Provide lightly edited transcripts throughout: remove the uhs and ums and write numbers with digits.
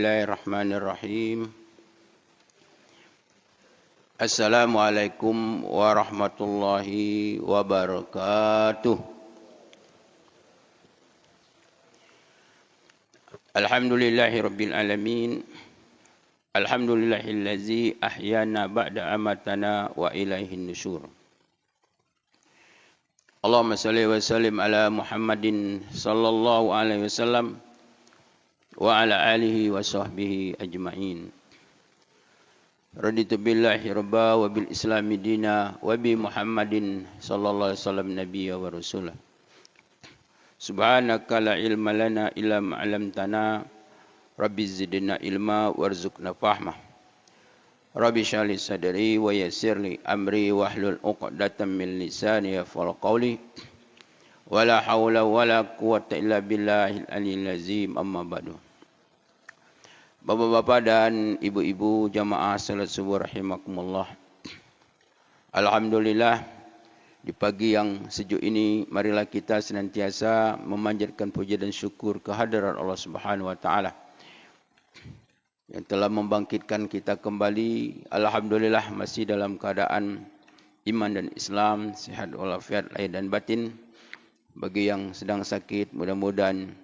Bismillahirrahmanirrahim. Assalamualaikum warahmatullahi wabarakatuh. Alhamdulillahirabbil alamin. Alhamdulillahillazi ahyana ba'da amatana wa ilaihin nusyur. Allahumma salli wa sallim ala Muhammadin sallallahu alaihi wasallam wa ala alihi wa sahbihi ajma'in. Raditu billahi rabba wa bil islami dina wa bi Muhammadin sallallahu alaihi wasallam nabiyya wa rasulah. Subhanaka la ilma lana illa ma 'allamtana. Rabbi zidna ilma warzuqna fahma. Rabbi shrah li sadri wa yassir li amri wahlul 'uqdatam min lisani yafqahu qawli. Wala haula wala quwwata illa billahil aliyyil azim, amma ba'du. Bapak-bapak dan ibu-ibu jamaah salat subuh rahimakumullah. Alhamdulillah, di pagi yang sejuk ini marilah kita senantiasa memanjatkan puja dan syukur kehadirat Allah Subhanahu wa taala yang telah membangkitkan kita kembali. Alhamdulillah masih dalam keadaan iman dan Islam, sihat walafiat lahir dan batin. Bagi yang sedang sakit, mudah-mudahan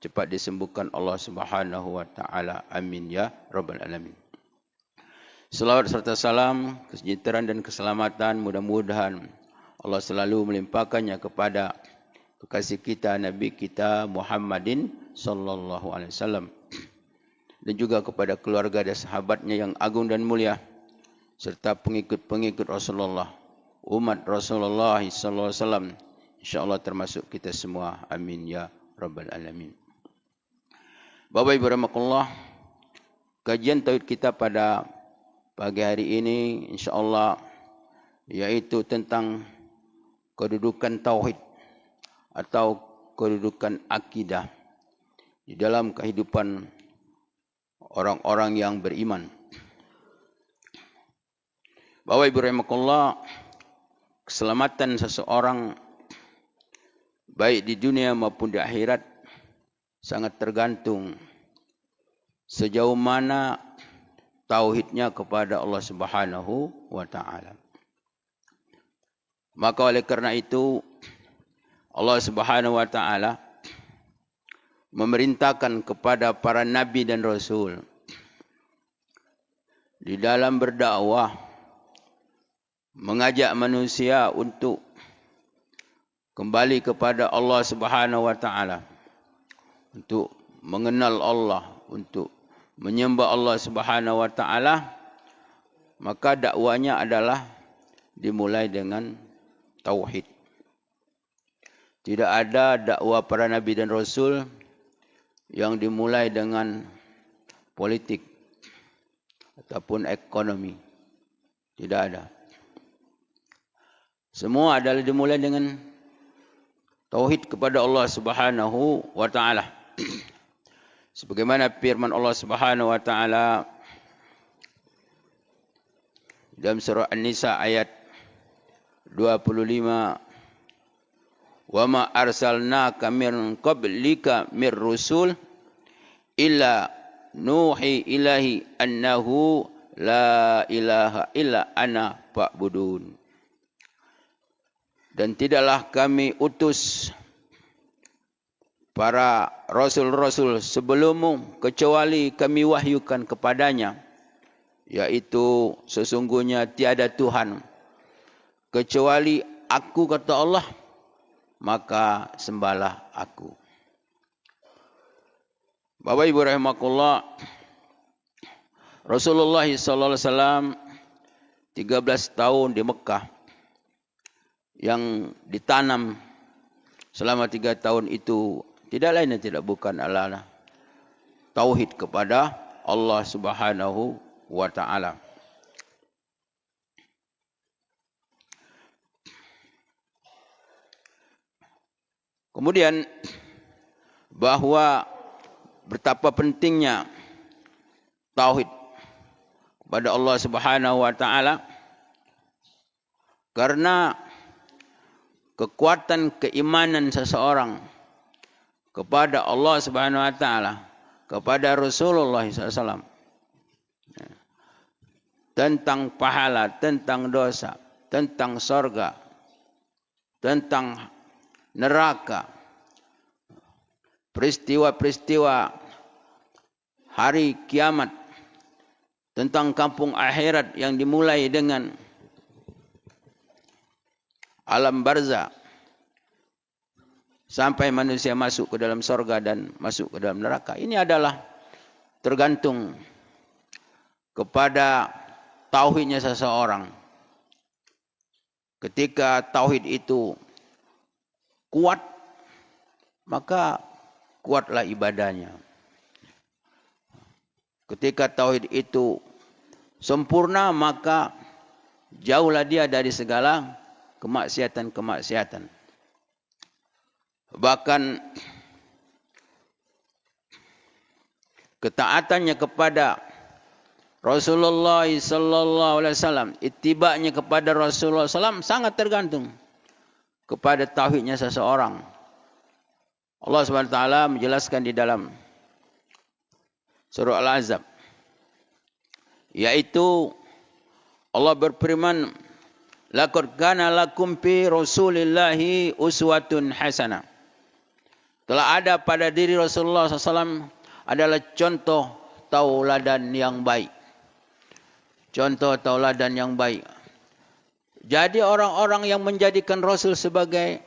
cepat disembuhkan Allah Subhanahu wa taala. Amin ya rabbal alamin. Selawat serta salam, kesejahteraan dan keselamatan mudah-mudahan Allah selalu melimpahkannya kepada kekasih kita, Nabi kita Muhammadin sallallahu alaihi wasallam, dan juga kepada keluarga dan sahabatnya yang agung dan mulia, serta pengikut-pengikut Rasulullah, umat Rasulullah sallallahu alaihi wasallam, insyaallah termasuk kita semua. Amin ya rabbal alamin. Bapak Ibu rahimakumullah, kajian tauhid kita pada pagi hari ini insyaallah yaitu tentang kedudukan tauhid atau kedudukan akidah di dalam kehidupan orang-orang yang beriman. Bapak Ibu rahimakumullah, keselamatan seseorang baik di dunia maupun di akhirat sangat tergantung sejauh mana tauhidnya kepada Allah Subhanahu wa taala. Maka oleh karena itu Allah Subhanahu wa taala memerintahkan kepada para nabi dan rasul di dalam berdakwah, mengajak manusia untuk kembali kepada Allah Subhanahu wa taala, untuk mengenal Allah, untuk menyembah Allah Subhanahu wa taala. Maka dakwanya adalah dimulai dengan tauhid. Tidak ada dakwah para nabi dan rasul yang dimulai dengan politik ataupun ekonomi. Tidak ada. Semua adalah dimulai dengan tauhid kepada Allah Subhanahu wa taala. Sebagaimana firman Allah Subhanahu wa taala dalam surah An-Nisa ayat 25, "Wa ma arsalnaka min qablika mir rusul illa nuhi ilahi annahu la ilaha illa ana fa'budun." Dan tidaklah kami utus para rasul-rasul sebelummu kecuali kami wahyukan kepadanya, yaitu sesungguhnya tiada Tuhan kecuali aku, kata Allah, maka sembahlah aku. Bapak Ibu rahimakumullah, Rasulullah sallallahu alaihi wasallam 13 tahun di Mekah, yang ditanam selama 3 tahun itu tidak lain dan tidak bukan adalah tauhid kepada Allah Subhanahu wa taala. Kemudian bahwa betapa pentingnya tauhid kepada Allah Subhanahu wa taala, karena kekuatan keimanan seseorang kepada Allah Subhanahu wa taala, kepada Rasulullah SAW tentang pahala, tentang dosa, tentang sorga, tentang neraka, peristiwa-peristiwa hari kiamat, tentang kampung akhirat yang dimulai dengan alam barzah sampai manusia masuk ke dalam sorga dan masuk ke dalam neraka. Ini adalah tergantung kepada tauhidnya seseorang. Ketika tauhid itu kuat, maka kuatlah ibadahnya. Ketika tauhid itu sempurna, maka jauhlah dia dari segala kemaksiatan-kemaksiatan. Bahkan ketaatannya kepada Rasulullah sallallahu alaihi wasallam, ittiba'nya kepada Rasulullah sallam sangat tergantung kepada tauhidnya seseorang. Allah Subhanahu wa taala menjelaskan di dalam surah Al-Ahzab, yaitu Allah berfirman, laqad kana lakum fi Rasulillahi uswatun hasanah. Telah ada pada diri Rasulullah SAW adalah contoh tauladan yang baik. Contoh tauladan yang baik. Jadi orang-orang yang menjadikan Rasul sebagai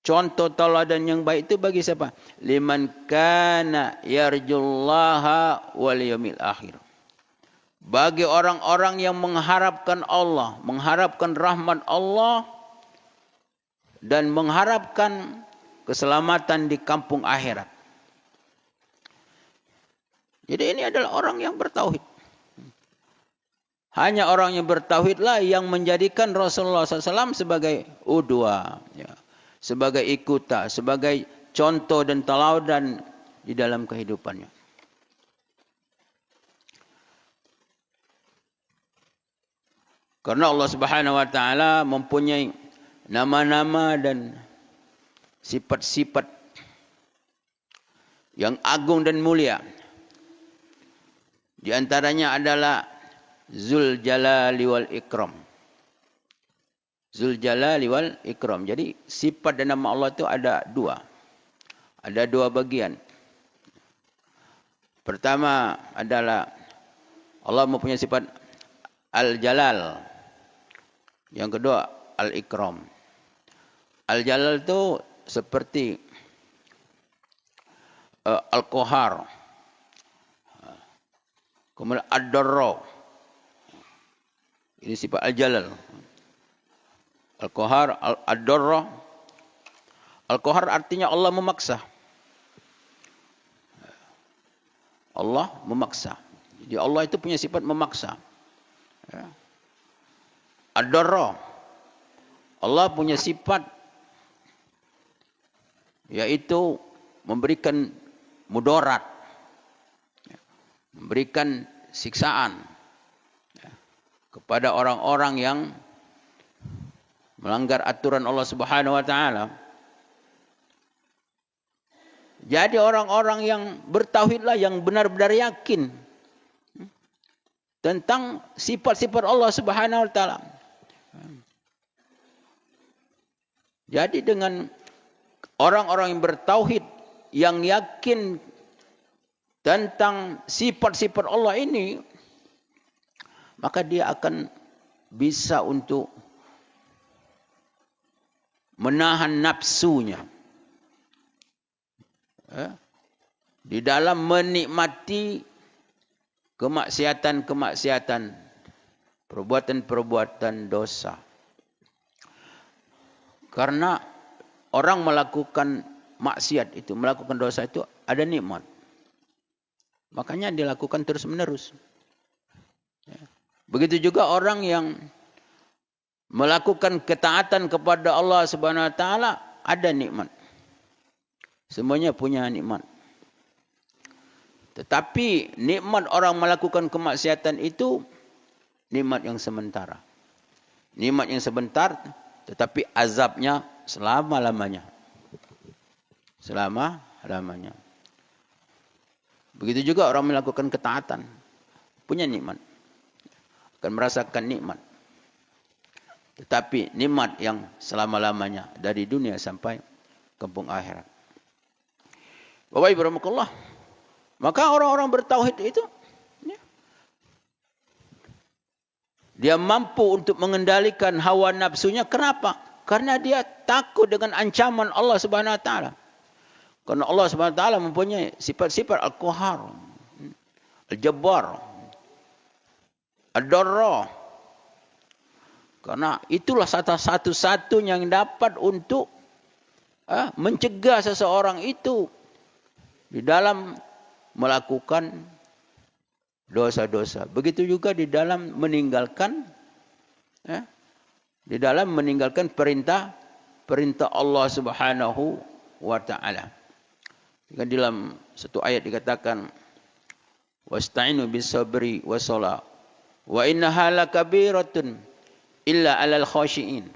contoh tauladan yang baik itu bagi siapa? Liman kana yarjullaha wal yawmil akhir. Bagi orang-orang yang mengharapkan Allah, mengharapkan rahmat Allah, dan mengharapkan keselamatan di kampung akhirat. Jadi ini adalah orang yang bertauhid. Hanya orang yang bertauhidlah yang menjadikan Rasulullah SAW sebagai udwa, ya, sebagai ikuta, sebagai contoh dan teladan di dalam kehidupannya. Karena Allah Subhanahu wa taala mempunyai nama-nama dan sifat-sifat yang agung dan mulia. Di antaranya adalah Zul Jalali wal Ikram. Zul Jalali wal Ikram. Jadi sifat dan nama Allah itu ada dua. Ada dua bagian. Pertama adalah Allah mempunyai sifat Al-Jalal. Yang kedua Al-Ikram. Al-Jalal itu seperti Al-Qahar. Kemudian Ad-Darra. Ini sifat Al-Jalal. Al-Qahar, Ad-Darra. Al-Qahar artinya Allah memaksa. Allah memaksa. Jadi Allah itu punya sifat memaksa. Ad-Darra. Allah punya sifat yaitu memberikan mudarat, memberikan siksaan kepada orang-orang yang melanggar aturan Allah Subhanahu wa taala. Jadi orang-orang yang bertauhidlah yang benar-benar yakin tentang sifat-sifat Allah Subhanahu wa taala. Jadi dengan orang-orang yang bertauhid, yang yakin tentang sifat-sifat Allah ini, maka dia akan bisa untuk menahan nafsunya di dalam menikmati kemaksiatan-kemaksiatan, perbuatan-perbuatan dosa. Karena orang melakukan maksiat itu, melakukan dosa itu ada nikmat. Makanya dilakukan terus-menerus. Begitu juga orang yang melakukan ketaatan kepada Allah Subhanahu wa taala ada nikmat. Semuanya punya nikmat. Tetapi nikmat orang melakukan kemaksiatan itu nikmat yang sementara. Nikmat yang sebentar, tetapi azabnya selama-lamanya. selama-lamanya. Begitu juga orang melakukan ketaatan, punya nikmat, akan merasakan nikmat. Tetapi nikmat yang selama-lamanya dari dunia sampai kampung akhirat. Bapak Ibu rahimakumullah, maka orang-orang bertauhid itu dia mampu untuk mengendalikan hawa nafsunya. Kenapa? Karena dia takut dengan ancaman Allah Subhanahu wa taala. Karena Allah Subhanahu wa taala mempunyai sifat-sifat Al-Qahhar, Al-Jabbar, Ad-Darra. Karena itulah satu-satunya yang dapat untuk mencegah seseorang itu di dalam melakukan dosa-dosa. Begitu juga di dalam meninggalkan perintah Allah Subhanahu wa taala. Di dalam satu ayat dikatakan wasta'inu bis-sabri was-shalah wa innaha lakabiratun illa 'alal khashiin.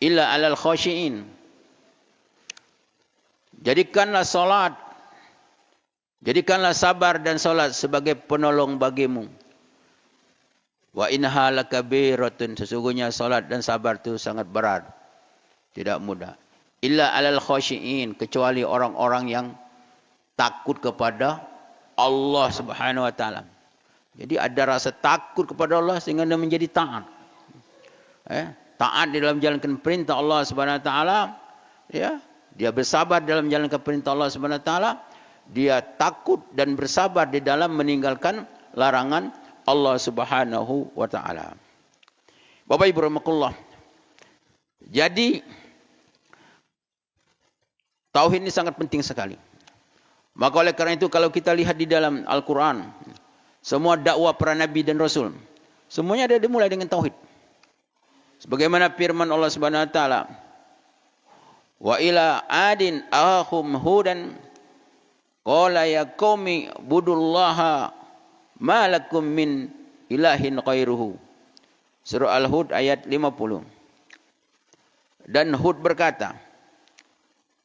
Illa 'alal khashiin. Jadikanlah sabar dan solat sebagai penolong bagimu. Wa innaha lakabiratun, sesungguhnya solat dan sabar itu sangat berat, tidak mudah. Illa 'alal khashiin, kecuali orang-orang yang takut kepada Allah Subhanahu wa taala. Jadi ada rasa takut kepada Allah sehingga dia menjadi taat. Taat di dalam menjalankan perintah Allah Subhanahu wa taala, ya. Dia bersabar dalam menjalankan perintah Allah Subhanahu wa taala. Dia takut dan bersabar di dalam meninggalkan larangan Allah Subhanahu wa taala. Bapak Ibu rahimakumullah. Jadi tauhid ini sangat penting sekali. Maka oleh karena itu kalau kita lihat di dalam Al-Qur'an, semua dakwah para nabi dan rasul semuanya ada dimulai dengan tauhid. Sebagaimana firman Allah Subhanahu wa taala, wa ila adin akhum hudan qala ya qaumi budullaha ma lakum min ilahin ghairuhu. Surah Al-Hud ayat 50. Dan Hud berkata,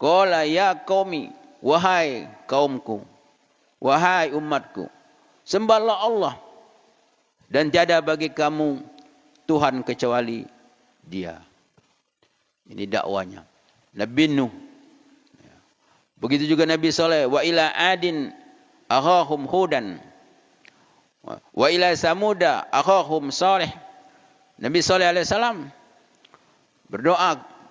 qala ya qaumi, wahai kaumku, wahai umatku, sembahlah Allah dan tiada bagi kamu Tuhan kecuali Dia. Ini dakwanya Nabi Nuh. Begitu juga Nabi Saleh, wa ila adin akhahum hudan wa ila samuda akhahum salih. Nabi Saleh alaihissalam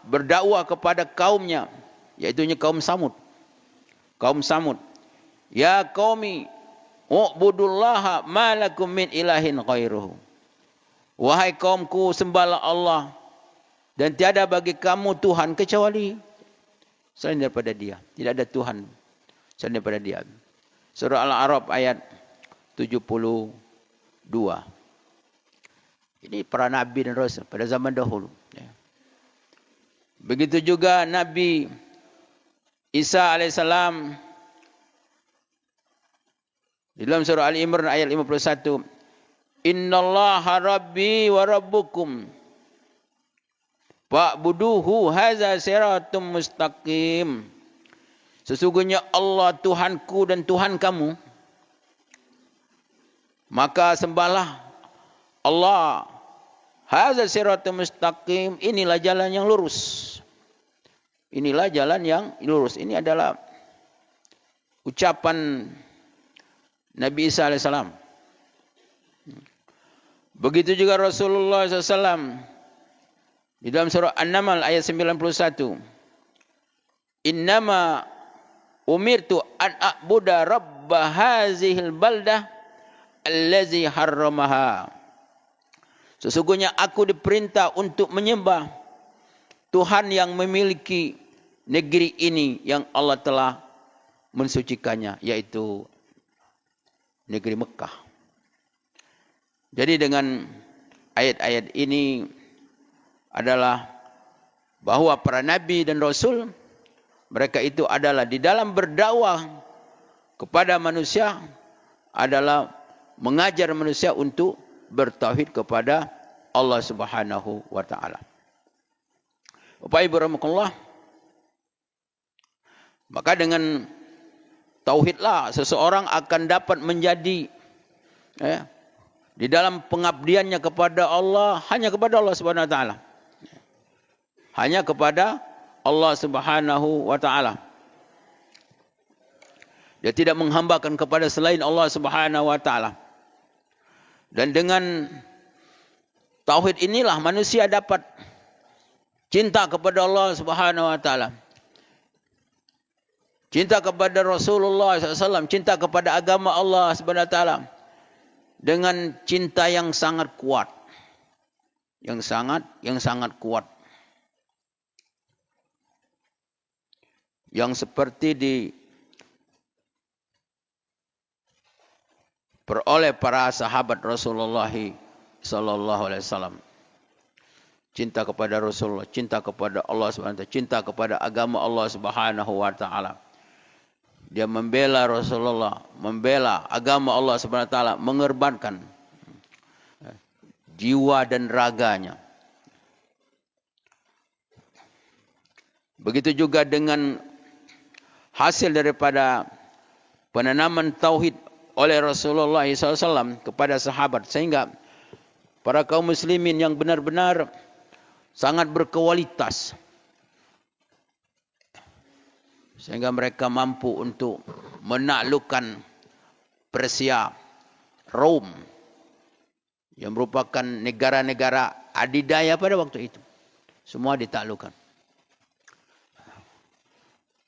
berdakwah kepada kaumnya, yaitu kaum Samud. Kaum Samud, ya qaumi u'budullaha ma lakum min ilahin ghairuhu. Wahai kaumku, sembahlah Allah dan tiada bagi kamu Tuhan kecuali selain daripada Dia. Tidak ada Tuhan selain daripada Dia. Surah Al-A'raf ayat 72. Ini para nabi dan rasul pada zaman dahulu. Begitu juga Nabi Isa alaihissalam di dalam surah Al-Imran ayat 51. Innallaha rabbi wa rabbukum fa'buduhu hadza siratum mustaqim. Sesungguhnya Allah Tuhanku dan Tuhan kamu, maka sembahlah Allah. Hadza siratum mustaqim, inilah jalan yang lurus. Inilah jalan yang lurus. Ini adalah ucapan Nabi Isa alaihissalam. Begitu juga Rasulullah SAW di dalam surah An-Naml ayat 91. Innama umirtu an a'buda rabba hazihil baldah allazi harramaha. Sesungguhnya aku diperintah untuk menyembah Tuhan yang memiliki negeri ini yang Allah telah mensucikannya, yaitu negeri Mekah. Jadi dengan ayat-ayat ini adalah bahwa para nabi dan rasul, mereka itu adalah di dalam berdakwah kepada manusia adalah mengajar manusia untuk bertauhid kepada Allah Subhanahu wa taala. Bapak Ibu rahimakumullah, Maka dengan tauhidlah seseorang akan dapat menjadi di dalam pengabdiannya kepada Allah, hanya kepada Allah Subhanahu wa taala. Hanya kepada Allah Subhanahu wa taala. Dia tidak menghambakan kepada selain Allah Subhanahu wa taala. Dan dengan tauhid inilah manusia dapat cinta kepada Allah Subhanahu wa taala. Cinta kepada Rasulullah SAW, cinta kepada agama Allah Subhanahu wa taala dengan cinta yang sangat kuat. Yang sangat kuat. Yang seperti diperoleh para sahabat Rasulullah sallallahu alaihi wasallam. Cinta kepada Rasulullah, cinta kepada Allah Subhanahu wa taala, cinta kepada agama Allah Subhanahu wa taala. Dia membela Rasulullah, membela agama Allah Subhanahu wa taala, mengorbankan jiwa dan raganya. Begitu juga dengan hasil daripada penanaman tauhid oleh Rasulullah SAW kepada sahabat, sehingga para kaum muslimin yang benar-benar sangat berkualitas, sehingga mereka mampu untuk menaklukkan Persia, Rom, yang merupakan negara-negara adidaya pada waktu itu. Semua ditaklukkan.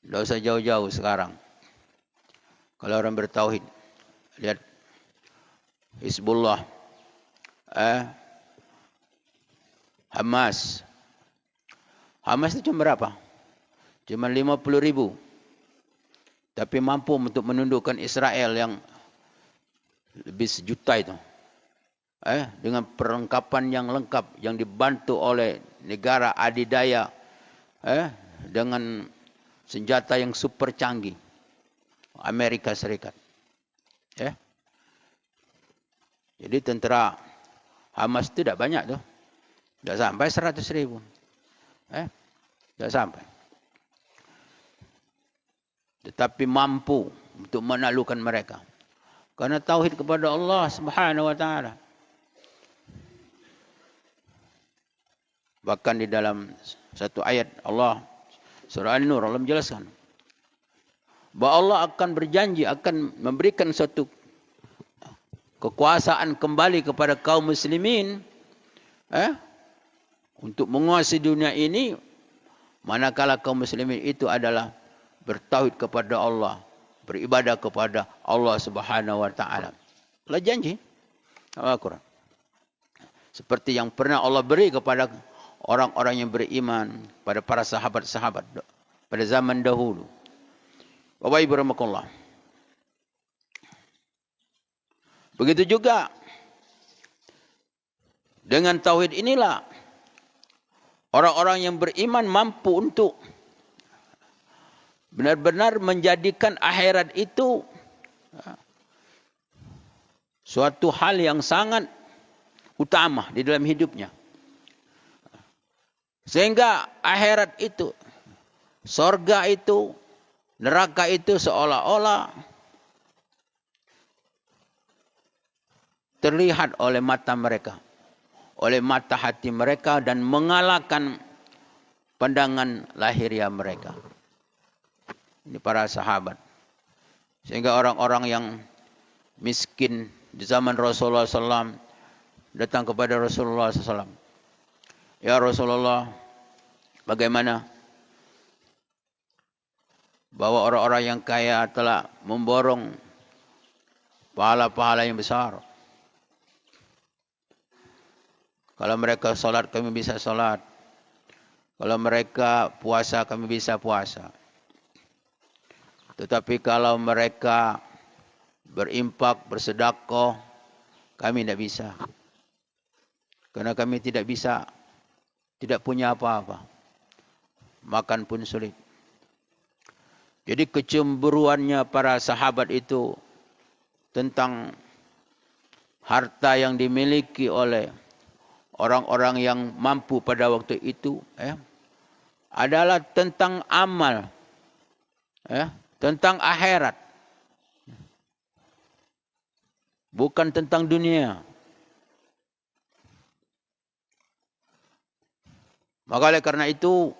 Tidak usah jauh-jauh sekarang. Kalau orang bertauhid, lihat Hizbullah, Hamas. Hamas itu cuma berapa? Cuma 50.000. Tapi mampu untuk menundukkan Israel yang lebih sejuta itu. Dengan perlengkapan yang lengkap, yang dibantu oleh negara adidaya, dengan senjata yang super canggih. Amerika Serikat. Jadi tentera Hamas itu tidak banyak tuh. Tidak sampai 100.000. Tidak sampai. Tetapi mampu untuk menaklukkan mereka. Karena tauhid kepada Allah Subhanahu wa taala. Bahkan di dalam satu ayat Allah surah An-Nur, Allah menjelaskan bahwa Allah akan berjanji akan memberikan suatu kekuasaan kembali kepada kaum muslimin untuk menguasai dunia ini, manakala kaum muslimin itu adalah bertauhid kepada Allah, beribadah kepada Allah Subhanahu wa taala. Allah janji Al-Quran. Seperti yang pernah Allah beri kepada orang-orang yang beriman, pada para sahabat-sahabat pada zaman dahulu. Bapak Ibu rahimakumullah. Begitu juga dengan tauhid inilah orang-orang yang beriman mampu untuk benar-benar menjadikan akhirat itu suatu hal yang sangat utama di dalam hidupnya. Sehingga akhirat itu, surga itu, neraka itu seolah-olah terlihat oleh mata mereka, oleh mata hati mereka, dan mengalahkan pandangan lahiriah mereka. Ini para sahabat. Sehingga orang-orang yang miskin di zaman Rasulullah SAW datang kepada Rasulullah SAW. Ya Rasulullah, bagaimana bahwa orang-orang yang kaya telah memborong pahala-pahala yang besar. Kalau mereka solat, kami bisa solat. Kalau mereka puasa, kami bisa puasa. Tetapi kalau mereka berimpak, bersedekah, kami tidak bisa. Karena kami tidak bisa, tidak punya apa-apa. Makan pun sulit. Jadi kecemburuannya para sahabat itu tentang harta yang dimiliki oleh orang-orang yang mampu pada waktu itu adalah tentang amal Ya, tentang akhirat. Bukan tentang dunia. Maka oleh karena itu,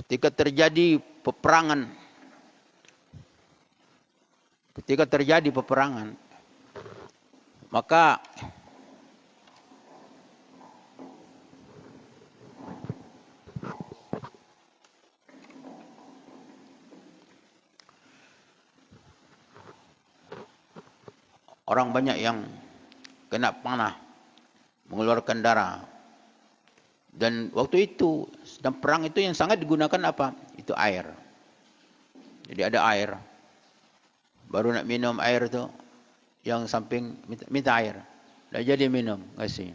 ketika terjadi peperangan, maka orang banyak yang kena panah, mengeluarkan darah. Dan waktu itu, sedang perang itu yang sangat digunakan apa? Itu air. Jadi ada air. Baru nak minum air tu, yang samping minta air. Dah jadi minum, kasih.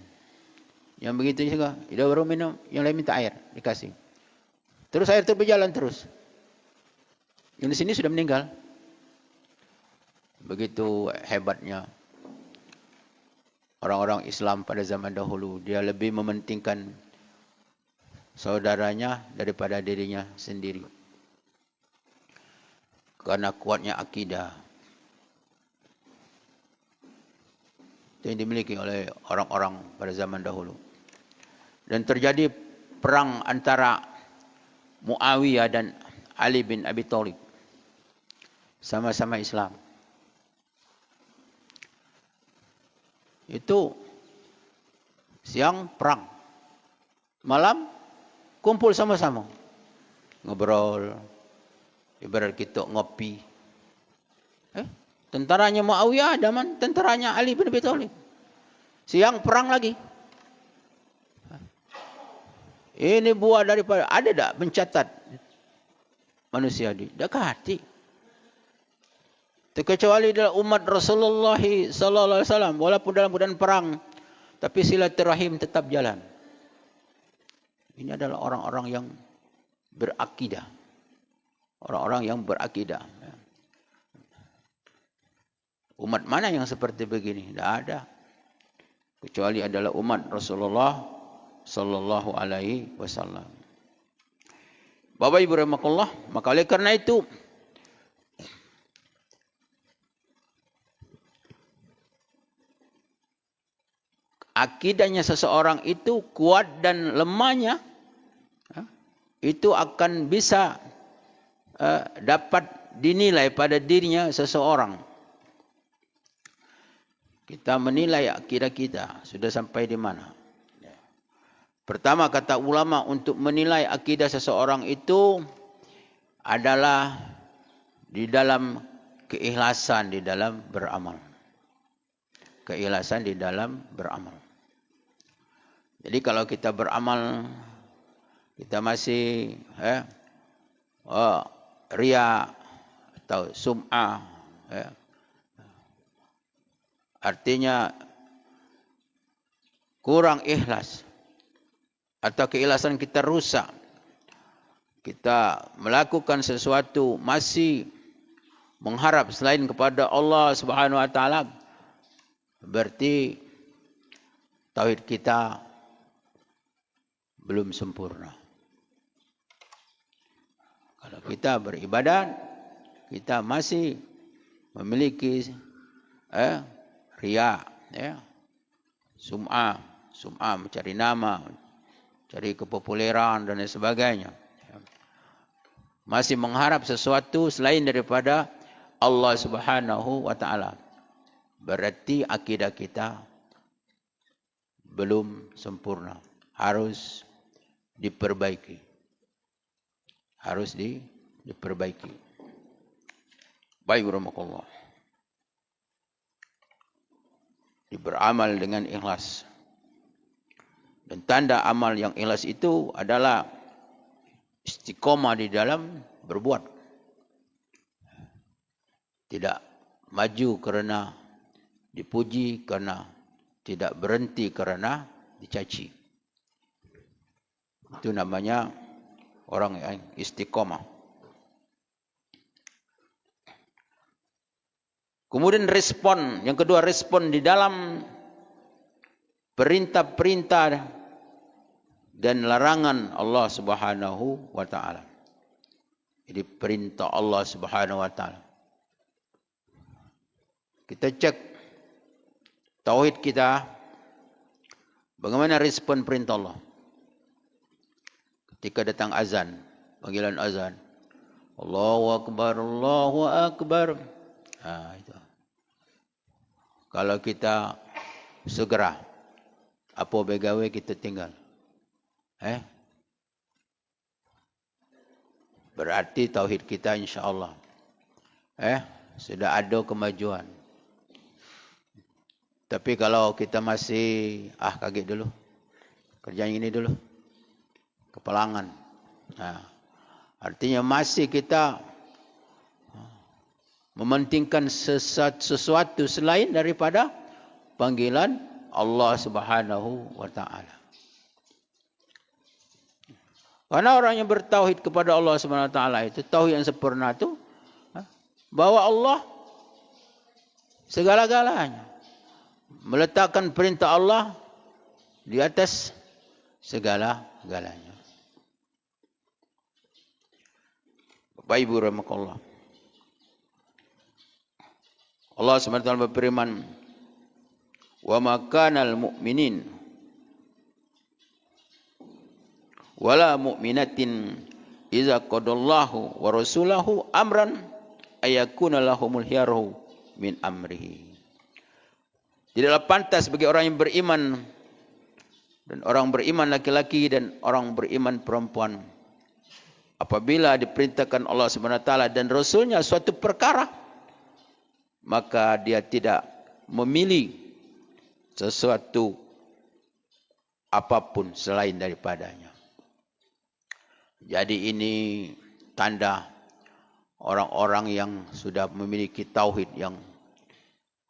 Yang begitu juga, dia baru minum, yang lain minta air, dikasih. Terus air itu berjalan terus. Yang di sini sudah meninggal. Begitu hebatnya orang-orang Islam pada zaman dahulu. Dia lebih mementingkan saudaranya daripada dirinya sendiri. Karena kuatnya akidah. Itu yang dimiliki oleh orang-orang pada zaman dahulu. Dan terjadi perang antara Muawiyah dan Ali bin Abi Thalib. Sama-sama Islam. Itu siang perang. Malam kumpul sama-sama. Ngobrol. Ibarat kita ngopi. Tentaranya Muawiyah ada man, tentaranya Ali bin Abi Thalib. Siang perang lagi. Ini buah daripada, ada tak mencatat manusia di dekati. Terkecuali dalam umat Rasulullah sallallahu alaihi wasallam, walaupun dalam keadaan perang, tapi silaturahim tetap jalan. Ini adalah orang-orang yang berakidah. Orang-orang yang berakidah. Umat mana yang seperti begini? Tidak ada. Kecuali adalah umat Rasulullah sallallahu alaihi wasallam. Bapak Ibu rahimakumullah, maka oleh karena itu akidahnya seseorang itu kuat dan lemahnya itu akan bisa dapat dinilai pada dirinya seseorang. Kita menilai akidah kita sudah sampai di mana. Pertama kata ulama, untuk menilai akidah seseorang itu adalah di dalam keikhlasan di dalam beramal. Keikhlasan di dalam beramal. Jadi kalau kita beramal, kita masih riya atau sum'ah, artinya kurang ikhlas atau keikhlasan kita rusak, kita melakukan sesuatu masih mengharap selain kepada Allah Subhanahu wa taala, berarti tauhid kita belum sempurna. Kalau kita beribadat, kita masih memiliki riya, sum'ah mencari nama, cari kepopuleran dan lain sebagainya. Masih mengharap sesuatu selain daripada Allah Subhanahu wa taala. Berarti akidah kita belum sempurna. Harus diperbaiki. Harus diperbaiki. Baik warahmatullah. Beramal dengan ikhlas. Dan tanda amal yang ikhlas itu adalah istiqomah di dalam berbuat. Tidak maju karena dipuji, karena tidak berhenti karena dicaci. Itu namanya orang yang istiqomah. Kemudian respon, yang kedua respon di dalam perintah-perintah dan larangan Allah Subhanahu wa taala. Jadi perintah Allah Subhanahu wa taala. Kita cek tauhid kita, bagaimana respon perintah Allah. Ketika datang azan, panggilan azan, Allahu Akbar, Allahu Akbar. Itu. Kalau kita segera, apa begawe kita tinggal. Berarti tauhid kita insya-Allah sudah ada kemajuan. Tapi kalau kita masih kaget dulu, kerjaan ini dulu, kepelangan. Artinya masih kita mementingkan sesuatu selain daripada panggilan Allah Subhanahu wa taala. Karena orang yang bertauhid kepada Allah Subhanahu wa taala itu, tauhid yang sempurna itu, bahwa Allah segala-galanya, meletakkan perintah Allah di atas segala-galanya. Bapak Ibu rahimakumullah. Allah Subhanahu wa taala berfirman, "Wa ma kana al-mu'minin wala mu'minatin idza qadallahu wa rasulahu amran ayakuna lahumul khiyaratu min amrihi." Tidaklah pantas bagi orang yang beriman, dan orang beriman laki-laki dan orang beriman perempuan, apabila diperintahkan Allah Subhanahu wa taala dan Rasulnya suatu perkara, maka dia tidak memilih sesuatu apapun selain daripadanya. Jadi ini tanda orang-orang yang sudah memiliki tauhid yang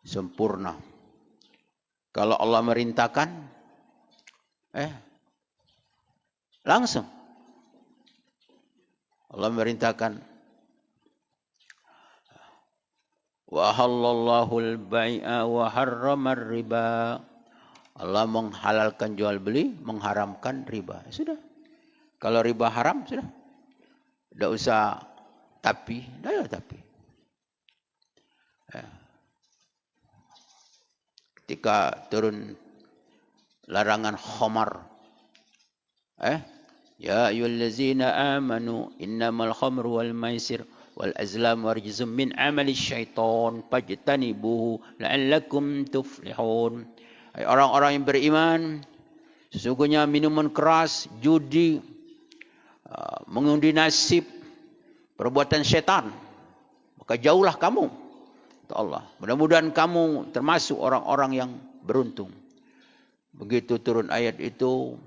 sempurna. Kalau Allah merintahkan, langsung. Allah merintahkan, wa halallahu al-bai'a wa harrama riba. Allah menghalalkan jual beli, mengharamkan riba. Sudah. Kalau riba haram, sudah. Tidak usah tapi, tidak ada tapi. Ketika turun larangan khamar, ya ayyuhallazina amanu innamal khamru wal maisir wal azlam warjizum min amali syaitan fajtanibuhu la'allakum tuflihun. Orang-orang yang beriman, sesungguhnya minuman keras, judi, mengundi nasib, perbuatan syaitan, maka jauhlah kamu. Allah, mudah-mudahan kamu termasuk orang-orang yang beruntung. Begitu turun ayat itu,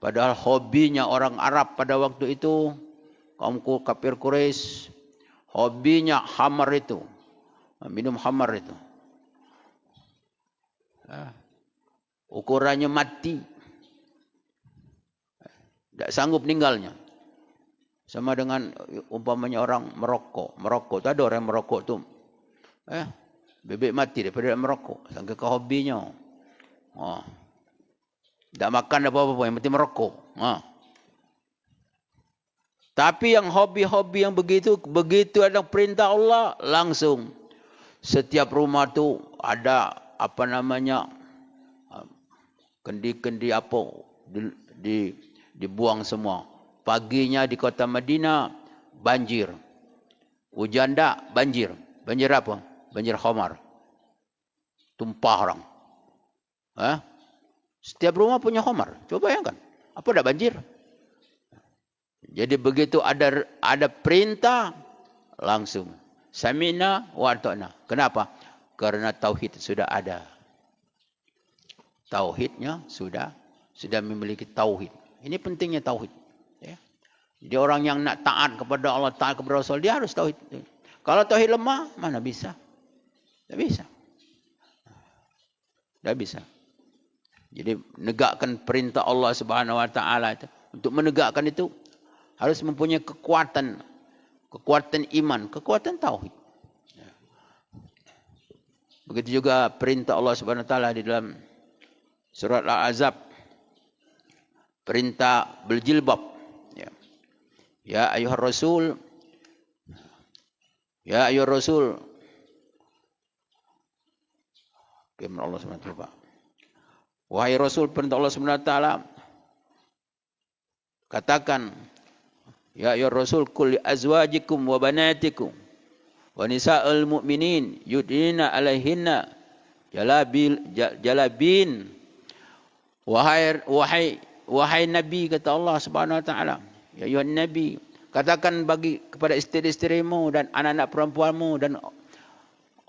padahal hobinya orang Arab pada waktu itu, kaum kafir Quraisy, hobinya khamar itu, minum khamar itu. Ukurannya mati, tidak sanggup ninggalnya. Sama dengan umpamanya orang merokok. Merokok, ada orang yang merokok tu, bebek mati daripada merokok. Sangka ke hobinya. Tak makan apa-apa, yang penting merokok. Tapi yang hobi-hobi yang begitu ada perintah Allah, langsung setiap rumah tu ada kendi-kendi apa dibuang semua. Paginya di kota Madinah banjir. Hujan tak? Banjir. Banjir apa? Banjir khamar. Tumpah orang. Setiap rumah punya khamar. Coba bayangkan. Apa dah banjir? Jadi begitu ada perintah, langsung sami'na wa ata'na. Kenapa? Karena tauhid sudah ada. Tauhidnya sudah memiliki tauhid. Ini pentingnya tauhid. Jadi orang yang nak taat kepada Allah, taat kepada Rasul, dia harus tauhid. Kalau tauhid lemah, mana bisa? Tak bisa. Tak bisa. Jadi menegakkan perintah Allah Subhanahu wa taala itu, untuk menegakkan itu harus mempunyai kekuatan iman, kekuatan tauhid. Begitu juga perintah Allah Subhanahu wa taala di dalam surat Al-Ahzab. perintah berjilbab. Ya, ya ayuhar rasul, ya ayuhar rasul. Firman Allah Subhanahu wa taala. Wahai Rasul, perintah Allah Subhanahu wa taala, katakan, ya ayuhar rasul, qul li azwajikum wa banatikum wa nisa'il mu'minin yudnina 'alaihinna jalabin. Wahai Nabi, kata Allah Subhanahu wa taala, ya ayuhan Nabi, katakan kepada isteri-isterimu dan anak-anak perempuanmu dan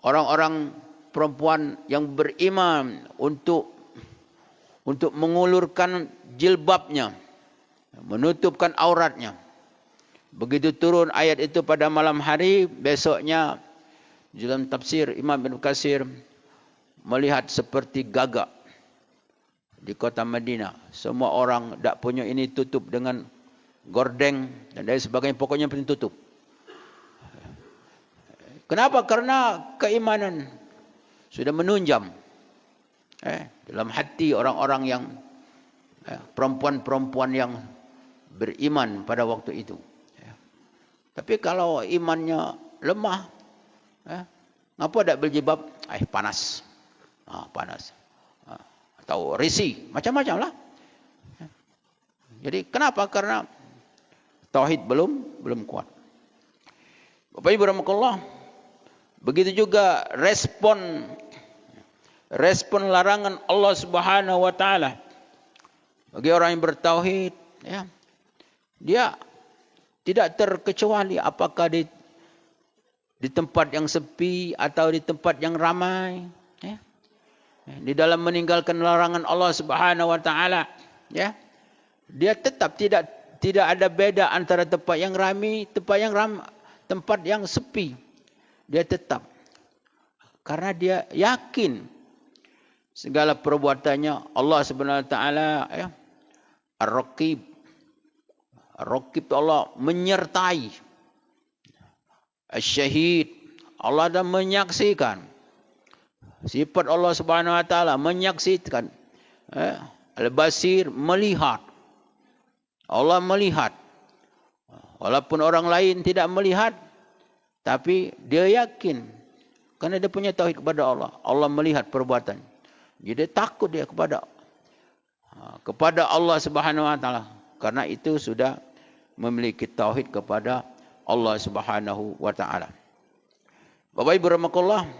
orang-orang perempuan yang beriman untuk mengulurkan jilbabnya, menutupkan auratnya. Begitu turun ayat itu pada malam hari, besoknya dalam tafsir Imam Ibn Katsir melihat seperti gagak di kota Madinah. Semua orang tak punya ini tutup dengan gordeng dan dari sebagainya, pokoknya penting tutup. Kenapa? Karena keimanan sudah menunjam dalam hati orang-orang yang perempuan-perempuan yang beriman pada waktu itu. Tapi kalau imannya lemah, ngapa tak berjilbab? Panas. Panas. Atau risih, macam-macam lah. Jadi kenapa? Karena tauhid belum kuat. Bapak Ibu rahimakumullah, begitu juga respon larangan Allah Subhanahu wa taala bagi orang yang bertauhid, ya. Dia tidak terkecuali apakah di tempat yang sepi atau di tempat yang ramai, ya. Di dalam meninggalkan larangan Allah Subhanahu wa taala, ya. Dia tetap tidak ada beda antara tempat yang ramai, tempat yang sepi. Dia tetap, karena dia yakin segala perbuatannya Allah Subhanahu wa taala, ya. Ar-Raqib. Ar-Raqib itu Allah menyertai. Asy-Syahid, Allah dah menyaksikan. Sifat Allah Subhanahu wa taala menyaksikan. Al-Basir, melihat. Allah melihat. Walaupun orang lain tidak melihat, tapi dia yakin karena dia punya tauhid kepada Allah. Allah melihat perbuatan. Jadi takut dia kepada Allah Subhanahu wa taala. Karena itu sudah memiliki tauhid kepada Allah Subhanahu wa taala. Bapak Ibu rahimakumullah,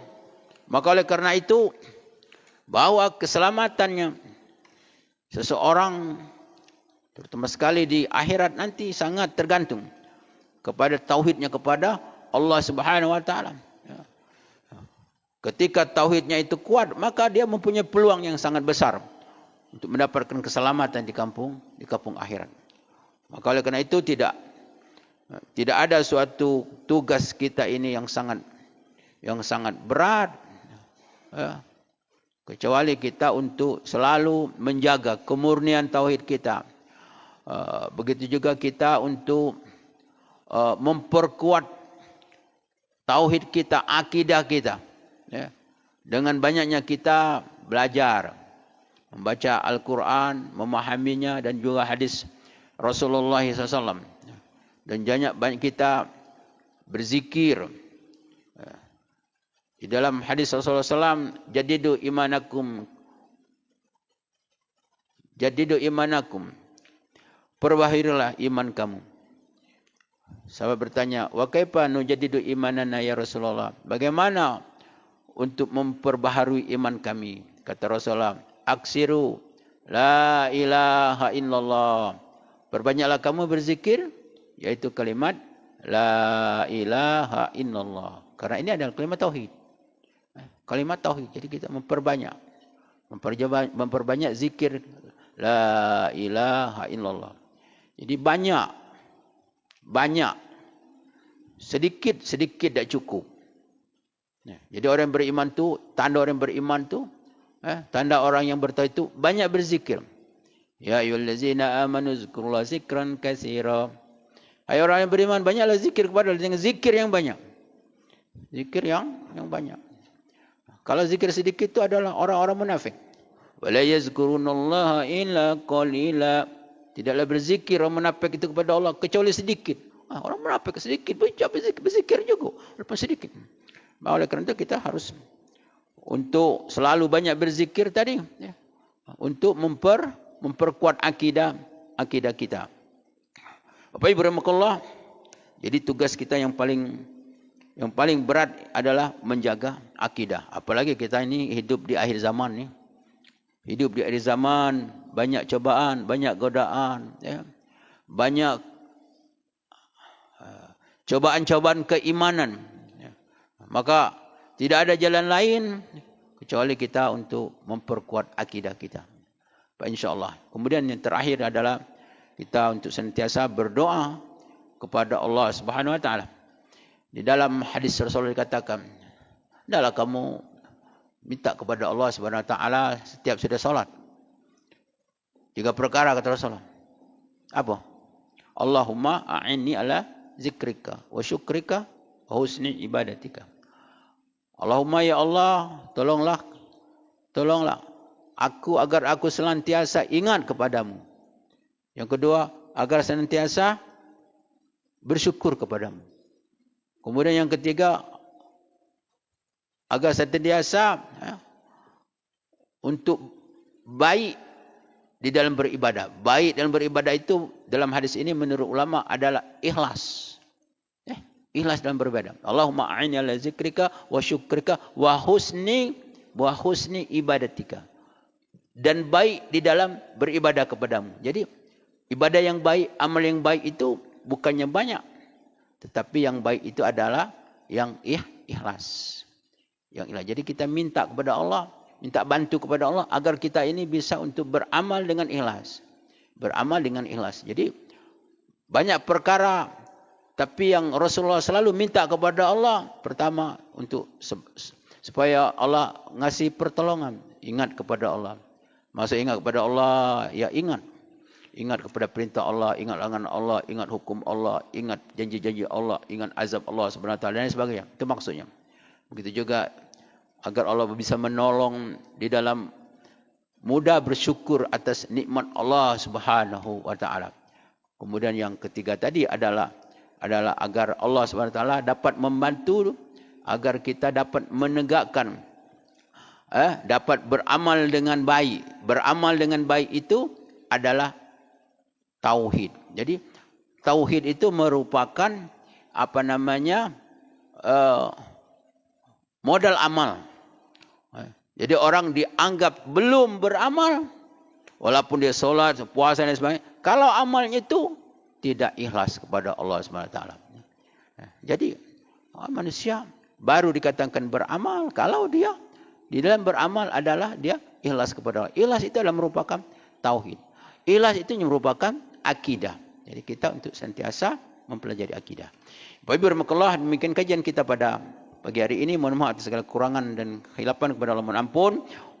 maka oleh karena itu bahwa keselamatannya seseorang terutama sekali di akhirat nanti sangat tergantung kepada tauhidnya kepada Allah Subhanahu wa taala. Ketika tauhidnya itu kuat, maka dia mempunyai peluang yang sangat besar untuk mendapatkan keselamatan di kampung akhirat. Maka oleh karena itu tidak ada suatu tugas kita ini yang sangat berat, kecuali kita untuk selalu menjaga kemurnian tauhid kita. Begitu juga kita untuk memperkuat tauhid kita, akidah kita, ya. Dengan banyaknya kita belajar, membaca Al-Quran, memahaminya, dan juga hadis Rasulullah SAW. Dan banyak kita berzikir. Di dalam hadis Rasulullah SAW, jadidu imanakum, perbahirilah iman kamu. Sahabat bertanya, wa kaifa nujaddidu imanana ya Rasulullah? Bagaimana untuk memperbaharui iman kami? Kata Rasulullah, aksiru la ilaha illallah. Perbanyaklah kamu berzikir, yaitu kalimat la ilaha illallah. Karena ini adalah kalimat tauhid. Kalimat tauhid. Jadi kita memperbanyak zikir la ilaha illallah. Jadi banyak, sedikit tak cukup. Jadi orang beriman tu, tanda orang beriman tu, tanda orang yang bertauhid itu banyak berzikir. Ya ayyuhallazina amanu zkurullaha zikran katsira. Hai orang yang beriman, banyaklah zikir kepada Allah dengan zikir yang banyak. Zikir yang banyak. Kalau zikir sedikit itu adalah orang-orang munafik. Wala yazkurunallaha illa qalila. Tidaklah berzikir orang munafik itu kepada Allah kecuali sedikit. Orang munafik sedikit, berzikir juga. Lepas sedikit. Oleh kerana itu kita harus untuk selalu banyak berzikir tadi. Ya, untuk memperkuat akidah kita. Bapak Ibu rahimakumullah. Jadi tugas kita yang paling berat adalah menjaga akidah. Apalagi kita ini hidup di akhir zaman ni. Hidup di akhir zaman, banyak cobaan, banyak godaan, ya. Banyak cobaan-cobaan keimanan. Ya. Maka tidak ada jalan lain kecuali kita untuk memperkuat akidah kita. InsyaAllah. Kemudian yang terakhir adalah kita untuk senantiasa berdoa kepada Allah Subhanahu Wa Taala. Di dalam hadis Rasulullah dikatakan, hendaklah kamu minta kepada Allah Subhanahu Wa Taala setiap sudah salat. 3 perkara kata Rasulullah. Apa? Allahumma a'inni ala zikrika wa syukrika wa husni ibadatika. Allahumma ya Allah, tolonglah aku agar aku senantiasa ingat kepadamu. Yang kedua, agar senantiasa bersyukur kepadamu. Kemudian yang ketiga, agar senantiasa untuk baik di dalam beribadah. Baik dalam beribadah itu dalam hadis ini menurut ulama adalah ikhlas. Ikhlas dalam beribadah. Allahumma a'inni ala zikrika wa syukrika wa husni ibadatika. Dan baik di dalam beribadah kepadamu. Jadi ibadah yang baik, amal yang baik itu bukannya banyak. Tetapi yang baik itu adalah yang ikhlas. Yang ikhlas. Jadi kita minta kepada Allah, minta bantu kepada Allah agar kita ini bisa untuk beramal dengan ikhlas. Beramal dengan ikhlas. Jadi banyak perkara, tapi yang Rasulullah selalu minta kepada Allah, pertama untuk supaya Allah ngasih pertolongan. Ingat kepada Allah. Maksud ingat kepada Allah, ya ingat. Ingat kepada perintah Allah, ingat larangan Allah, ingat hukum Allah, ingat janji-janji Allah, ingat azab Allah Subhanahu Wa Taala dan sebagainya. Itu maksudnya. Begitu juga agar Allah bisa menolong di dalam mudah bersyukur atas nikmat Allah Subhanahu Wa Taala. Kemudian yang ketiga tadi adalah agar Allah Subhanahu Wa Taala dapat membantu agar kita dapat menegakkan dapat beramal dengan baik. Beramal dengan baik itu adalah tauhid. Jadi tauhid itu merupakan modal amal. Jadi orang dianggap belum beramal walaupun dia solat, puasa dan sebagainya, kalau amalnya itu tidak ikhlas kepada Allah Subhanahu Wa Taala. Jadi manusia baru dikatakan beramal kalau dia di dalam beramal adalah dia ikhlas kepada Allah. Ikhlas itu adalah merupakan tauhid. Ikhlas itu merupakan akidah. Jadi kita untuk sentiasa mempelajari akidah. Bapak Ibu rahimakumullah, demikian kajian kita pada pagi hari ini. Mohon maaf atas segala kekurangan dan kesilapan kepada Allah, mohon ampun.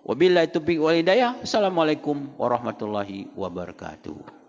Wabillahi taufiq wal hidayah. Assalamualaikum warahmatullahi wabarakatuh.